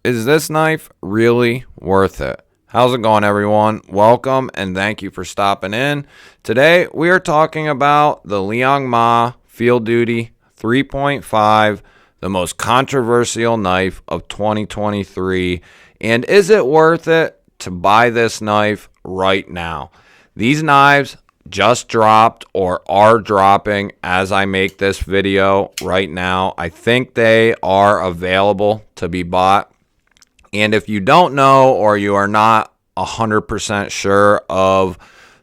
Is this knife really worth it? How's it going, everyone? Welcome and thank you for stopping in. Today we are talking about the Liong Mah Field Duty 3.5, the most controversial knife of 2023. And is it worth it to buy this knife right now? These knives just dropped or are dropping as I make this video right now. I think they are available to be bought. And if you don't know or you are not 100% sure of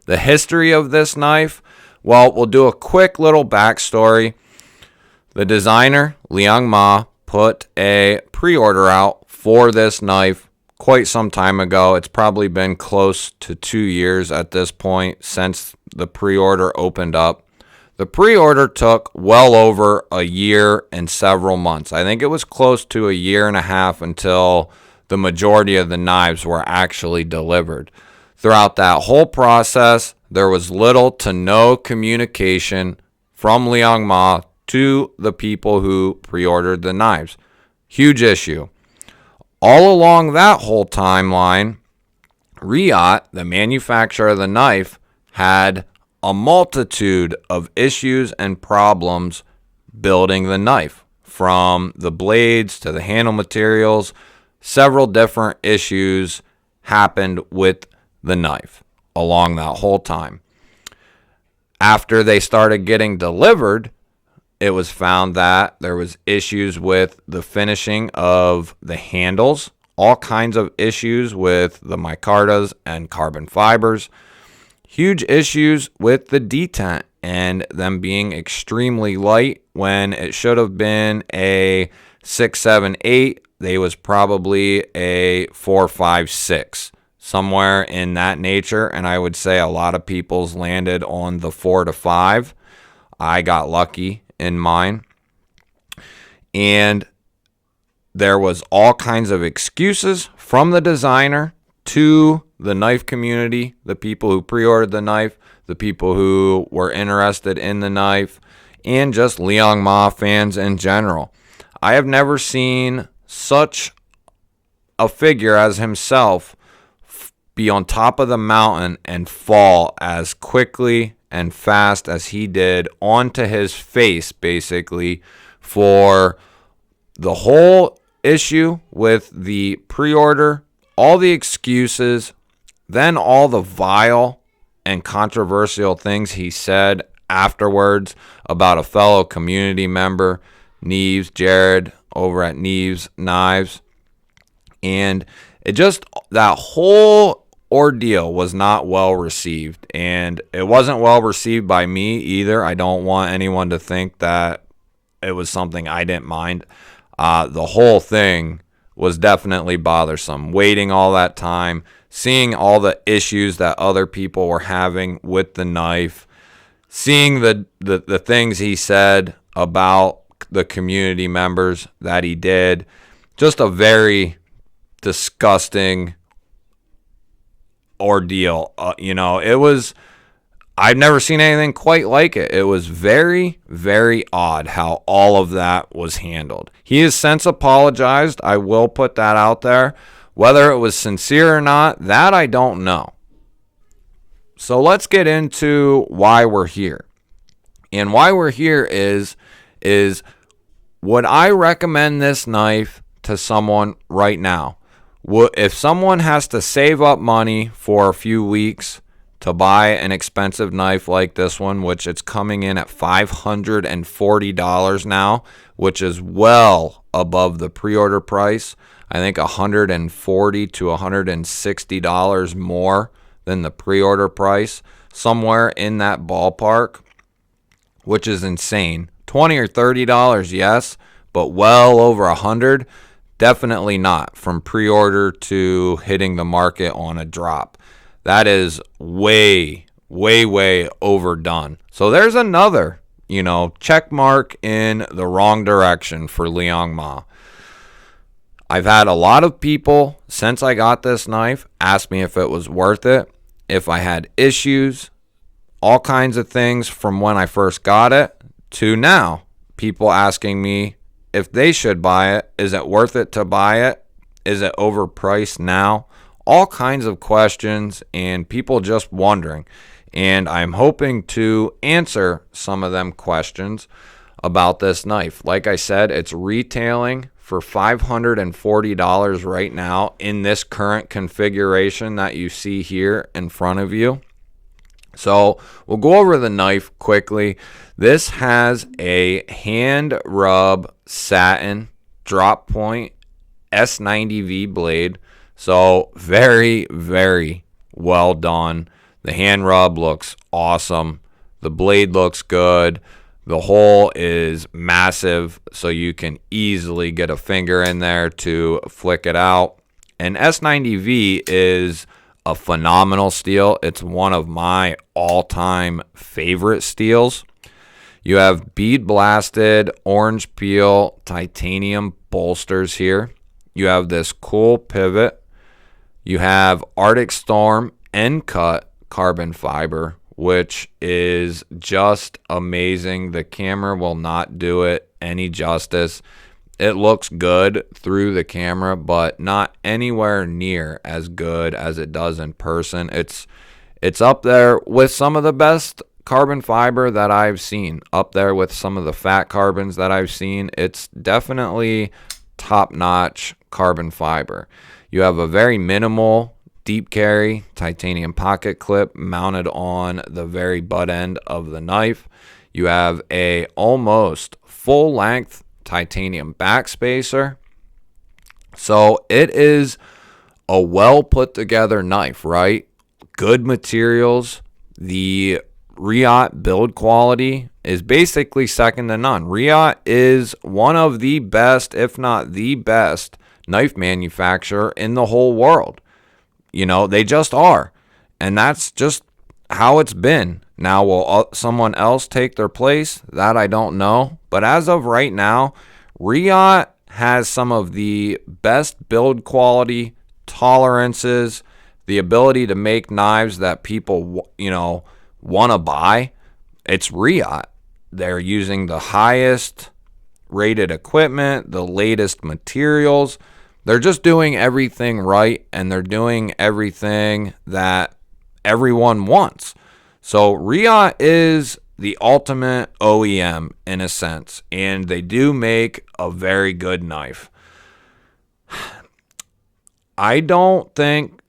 the history of this knife, well, we'll do a quick little backstory. The designer, Liong Mah, put a pre-order out for this knife quite some time ago. It's probably been close to 2 years at this point since the pre-order opened up. The pre-order took well over a year and several months. I think it was close to a year and a half until the majority of the knives were actually delivered. Throughout that whole process, there was little to no communication from Liong Mah to the people who pre-ordered the knives. Huge issue. All along that whole timeline, Riot, the manufacturer of the knife, had a multitude of issues and problems building the knife, from the blades to the handle materials. Several different issues happened with the knife along that whole time. After they started getting delivered, it was found that there was issues with the finishing of the handles, all kinds of issues with the micartas and carbon fibers, huge issues with the detent and them being extremely light when it should have been a 6.78. They was probably a 4.56, somewhere in that nature. And I would say a lot of people's landed on the 4 to 5. I got lucky in mine. And there was all kinds of excuses from the designer to the knife community, the people who pre-ordered the knife, the people who were interested in the knife, and just Liong Mah fans in general. I have never seen such a figure as himself be on top of the mountain and fall as quickly and fast as he did onto his face, basically, for the whole issue with the pre-order, all the excuses, then all the vile and controversial things he said afterwards about a fellow community member, Neves, Jared, over at Neves Knives. And it just, that whole ordeal was not well received. And it wasn't well received by me either. I don't want anyone to think that it was something I didn't mind. The whole thing was definitely bothersome. Waiting all that time, seeing all the issues that other people were having with the knife, seeing the things he said about the community members that he did. Just a very disgusting ordeal. It was, I've never seen anything quite like it. It was very, very odd how all of that was handled. He has since apologized. I will put that out there. Whether it was sincere or not, that I don't know. So let's get into why we're here. And why we're here is would I recommend this knife to someone right now? If someone has to save up money for a few weeks to buy an expensive knife like this one, which it's coming in at $540 now, which is well above the pre-order price. I think $140 to $160 more than the pre-order price, somewhere in that ballpark, which is insane. $20 or $30, yes, but well over $100, definitely not, from pre-order to hitting the market on a drop. That is way, way, way overdone. So there's another, check mark in the wrong direction for Liong Mah. I've had a lot of people, since I got this knife, ask me if it was worth it, if I had issues, all kinds of things from when I first got it to now. People asking me if they should buy it. Is it worth it to buy it? Is it overpriced now? All kinds of questions and people just wondering. And I'm hoping to answer some of them questions about this knife. Like I said, it's retailing for $540 right now in this current configuration that you see here in front of you. So we'll go over the knife quickly. This has a hand rub satin drop point S90V blade. So very, very well done. The hand rub looks awesome. The blade looks good. The hole is massive, so you can easily get a finger in there to flick it out. And S90V is a phenomenal steel. It's one of my all-time favorite steels. You have bead blasted orange peel titanium bolsters here. You have this cool pivot. You have Arctic Storm end cut carbon fiber, which is just amazing. The camera will not do it any justice. It looks good through the camera, but not anywhere near as good as it does in person. It's up there with some of the best carbon fiber that I've seen, up there with some of the fat carbons that I've seen. It's definitely top-notch carbon fiber. You have a very minimal deep carry titanium pocket clip mounted on the very butt end of the knife. You have a almost full-length titanium backspacer. So it is a well put together knife, right? Good materials. The Riot build quality is basically second to none. Riot is one of the best, if not the best, knife manufacturer in the whole world. You know, they just are. And that's just how it's been. Now, will someone else take their place? That I don't know. But as of right now, Riot has some of the best build quality, tolerances, the ability to make knives that people, want to buy. It's Riot. They're using the highest rated equipment, the latest materials. They're just doing everything right, and they're doing everything that everyone wants. So Riot is the ultimate OEM in a sense, and they do make a very good knife. I don't think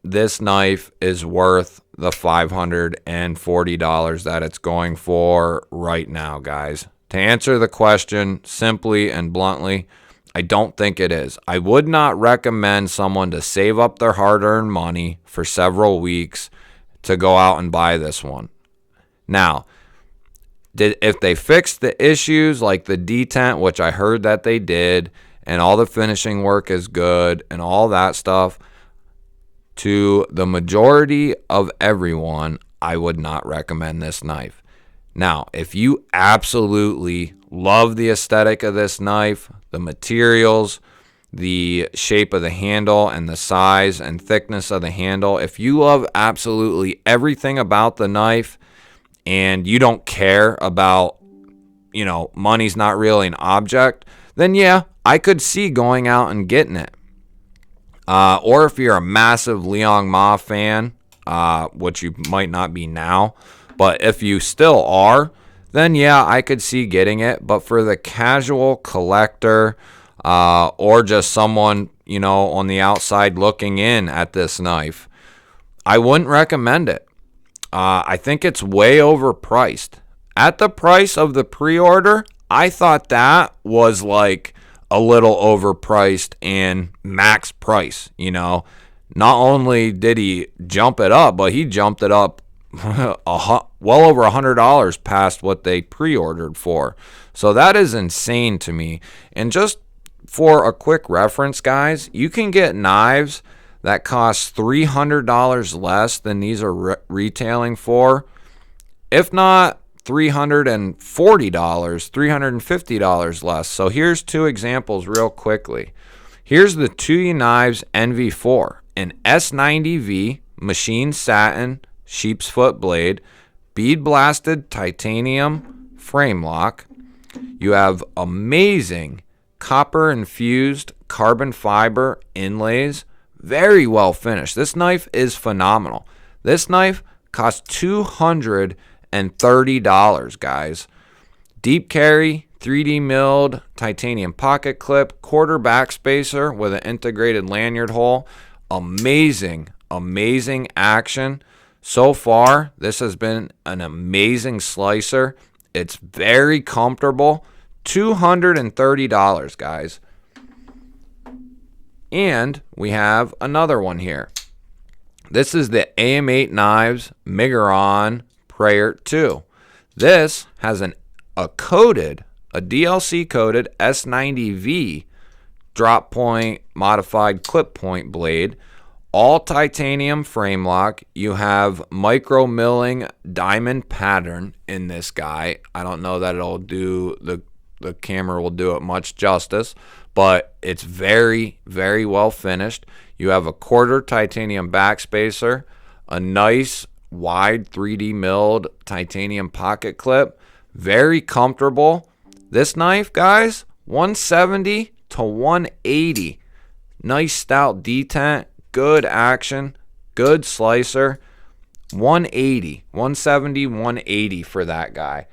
this knife is worth the $540 that it's going for right now, guys. To answer the question simply and bluntly, I don't think it is. I would not recommend someone to save up their hard-earned money for several weeks to go out and buy this one. Now, if they fixed the issues like the detent, which I heard that they did, and all the finishing work is good and all that stuff, to the majority of everyone, I would not recommend this knife. Now, if you absolutely love the aesthetic of this knife, the materials, the shape of the handle, and the size and thickness of the handle, if you love absolutely everything about the knife and you don't care about, money's not really an object, then yeah, I could see going out and getting it. Or if you're a massive Liong Mah fan, which you might not be now, but if you still are, then yeah, I could see getting it. But for the casual collector, or just someone, on the outside looking in at this knife, I wouldn't recommend it. I think it's way overpriced. At the price of the pre-order, I thought that was like a little overpriced and max price. Not only did he jump it up, but he jumped it up well over $100 past what they pre-ordered for. So that is insane to me. And just for a quick reference, guys, you can get knives that cost $300 less than these are retailing for, if not $340, $350 less. So here's two examples real quickly. Here's the Tuyi Knives NV4, an S90V machined satin sheep's foot blade, bead blasted titanium frame lock. You have amazing copper infused carbon fiber inlays. Very well finished. This knife is phenomenal. This knife costs $230, guys. Deep carry, 3D milled titanium pocket clip, quarter back spacer with an integrated lanyard hole. Amazing, amazing action. So far, this has been an amazing slicer. It's very comfortable. $230, guys. And we have another one here. This is the AM8 Knives Miguron Prayer 2. This has a DLC coated S90V drop point modified clip point blade. All titanium frame lock. You have micro milling diamond pattern in this guy. I don't know that it'll do the camera will do it much justice, but it's very, very well finished. You have a quarter titanium backspacer, a nice wide 3D milled titanium pocket clip. Very comfortable. This knife, guys, 170 to 180. Nice stout detent, good action, good slicer. 180, 170, 180 for that guy.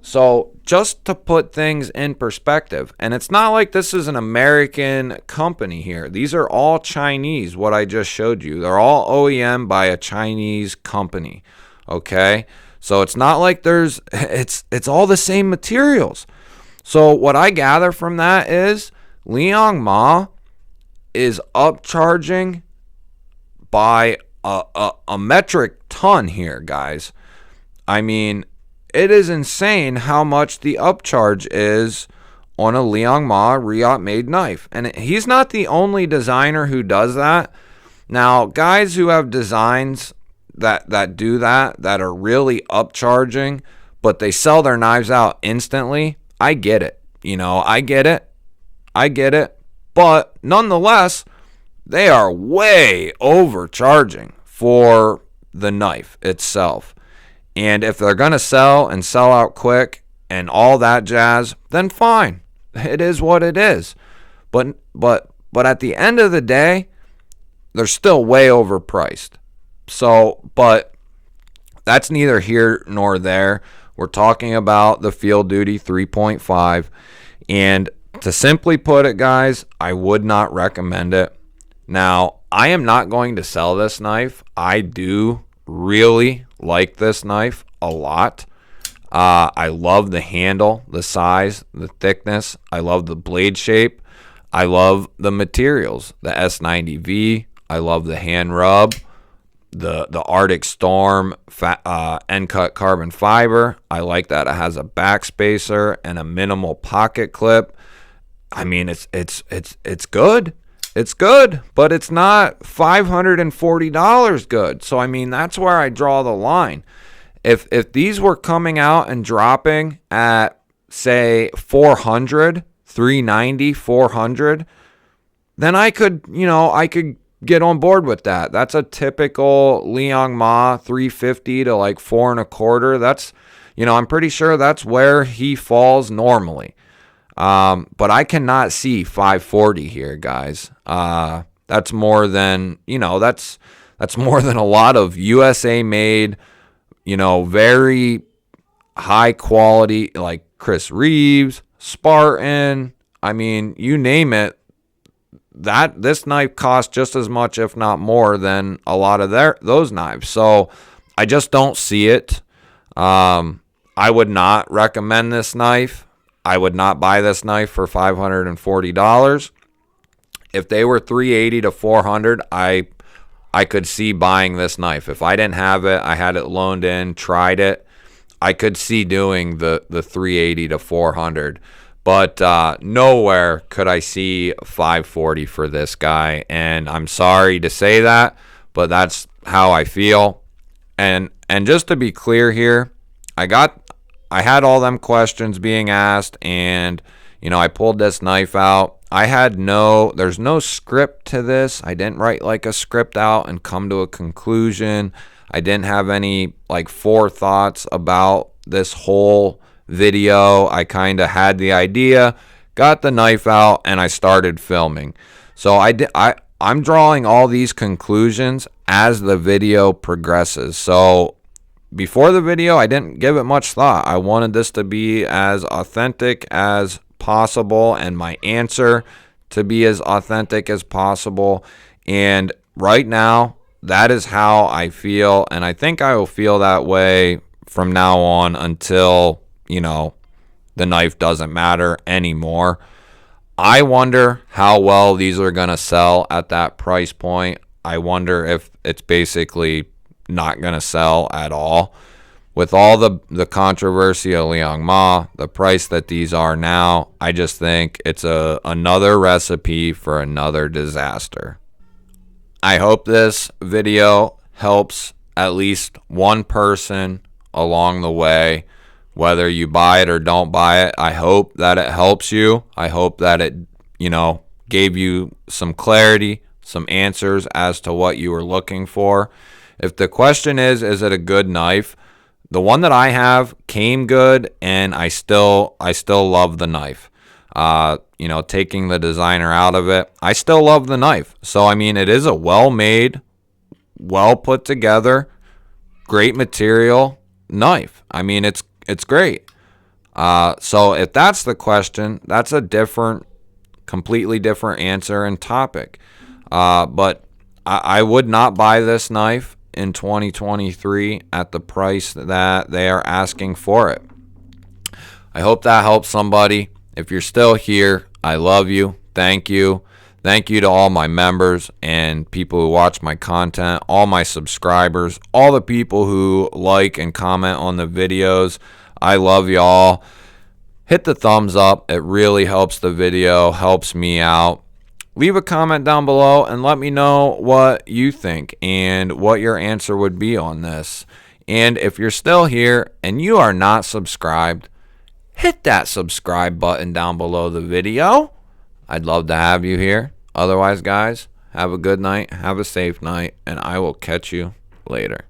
So just to put things in perspective, and it's not like this is an American company here. These are all Chinese, what I just showed you. They're all OEM by a Chinese company, okay? So it's not like it's all the same materials. So what I gather from that is Liong Mah is upcharging by a metric ton here, guys. I mean, it is insane how much the upcharge is on a Liong Mah Riot made knife. And he's not the only designer who does that. Now, guys who have designs that do that are really upcharging, but they sell their knives out instantly, I get it. You know, I get it. But nonetheless, they are way overcharging for the knife itself. And if they're going to sell and sell out quick and all that jazz, then fine. It is what it is. But at the end of the day, they're still way overpriced. So, but that's neither here nor there. We're talking about the Field Duty 3.5. And to simply put it, guys, I would not recommend it. Now, I am not going to sell this knife. I do really like this knife a lot. I love the handle, the size, the thickness. I love the blade shape. I love the materials, the S90V. I love the hand rub, the Arctic Storm end cut carbon fiber. I like that it has a backspacer and a minimal pocket clip. I mean, it's good. It's good, but it's not $540 good. So, I mean, that's where I draw the line. If these were coming out and dropping at, say, 400, 390, 400, then I could get on board with that. That's a typical Liong Mah 350 to like 4.25. That's, I'm pretty sure that's where he falls normally. But I cannot see 540 here, guys. That's more than, that's more than a lot of USA made, very high quality, like Chris Reeves, Spartan. I mean, you name it. This knife costs just as much, if not more, than a lot of those knives. So I just don't see it. I would not recommend this knife. I would not buy this knife for $540. If they were $380 to $400, I could see buying this knife. If I didn't have it, I had it loaned in, tried it, I could see doing the $380 to $400. But nowhere could I see $540 for this guy. And I'm sorry to say that, but that's how I feel. And just to be clear here, I had all them questions being asked, and I pulled this knife out. There's no script to this. I didn't write like a script out and come to a conclusion. I didn't have any like forethoughts about this whole video. I kind of had the idea, got the knife out, and I started filming. So I'm drawing all these conclusions as the video progresses. So before the video, I didn't give it much thought. I wanted this to be as authentic as possible and my answer to be as authentic as possible. And right now, that is how I feel. And I think I will feel that way from now on until, the knife doesn't matter anymore. I wonder how well these are going to sell at that price point. I wonder if it's basically not going to sell at all. With all the controversy of Liong Mah, the price that these are now, I just think it's another recipe for another disaster. I hope this video helps at least one person along the way, whether you buy it or don't buy it. I hope that it helps you. I hope that it, gave you some clarity, some answers as to what you were looking for. If the question is it a good knife? The one that I have came good, and I still love the knife. Taking the designer out of it, I still love the knife. So, it is a well-made, well put together, great material knife. It's great. So if that's the question, that's a completely different answer and topic. But I would not buy this knife in 2023 at the price that they are asking for it. I hope that helps somebody. If you're still here, I love you. Thank you. Thank you to all my members and people who watch my content, all my subscribers, all the people who like and comment on the videos. I love y'all. Hit the thumbs up. It really helps the video, helps me out. Leave a comment down below and let me know what you think and what your answer would be on this. And if you're still here and you are not subscribed, hit that subscribe button down below the video. I'd love to have you here. Otherwise, guys, have a good night, have a safe night, and I will catch you later.